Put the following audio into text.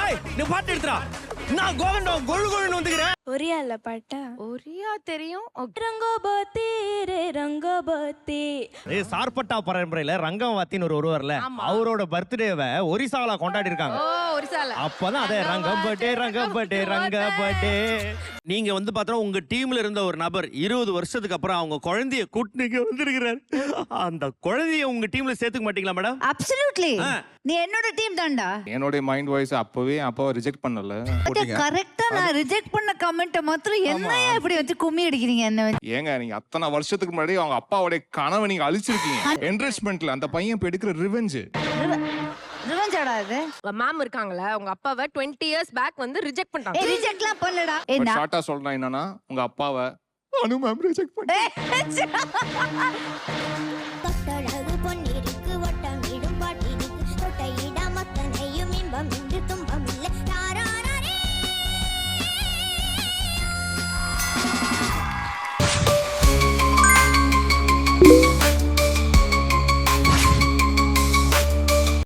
ஏய் நீ பாட்டு எடுத்துடா. நான் கோவண்டம் கொழு கொழுன்னு வந்துக்கிறேன். ஒரியா இல்ல பாட்டா? ஒரியா தெரியும். ரங்கபதி ரே ரங்கபதி. ஏய் சார்பட்டா பரம்பரையில ரங்கவாத்தின்னு ஒரு ஒருவர்ல அவரோட பர்த்டேவை ஒரிசால கொண்டாடி இருக்காங்க. ஓ ஒரிசால. அப்பதான் அதே ரங்கபட்டே. நீங்க வந்து பார்த்தா உங்க டீம்ல இருந்த ஒரு நபர் 20 வருஷத்துக்கு அப்புறம் அவங்க குழந்தைய கூட்டிங்க வந்திருக்கிறார். அந்த குழந்தைய உங்க டீம்ல சேர்த்துக்க மாட்டீங்களா மேடம்? அப்சல்யூட்லி. நீ என்னோட டீம் தான்டா. என்னோட மைண்ட் வாய்ஸ் அப்பவே அப்பாவை ரிஜெக்ட் பண்ணல. கரெக்ட்டா நான் ரிஜெக்ட் பண்ண கமெண்ட் மாத்திரம் என்னையா இப்படி வச்சு கும்மி அடிக்கிறீங்க என்ன? ஏங்க நீங்க அத்தனை வருஷத்துக்கு முன்னாடி அவங்க அப்பாவோட கனவை நீங்க அழிச்சிருக்கீங்க. என்ரிச்மென்ட்ல அந்த பையன் இப்ப எடுக்கிற ரிவெஞ்ச். ரிவெஞ்சாடா இது? மேம் இருக்காங்களா உங்க அப்பாவை 20 இயர்ஸ் பேக் வந்து ரிஜெக்ட் பண்ணிட்டாங்க. ரிஜெக்ட்லாம் பண்ணலடா. ஷார்ட்டா சொல்றேன் என்னன்னா உங்க அப்பாவை அனு மேம் ரிஜெக்ட் பண்ணி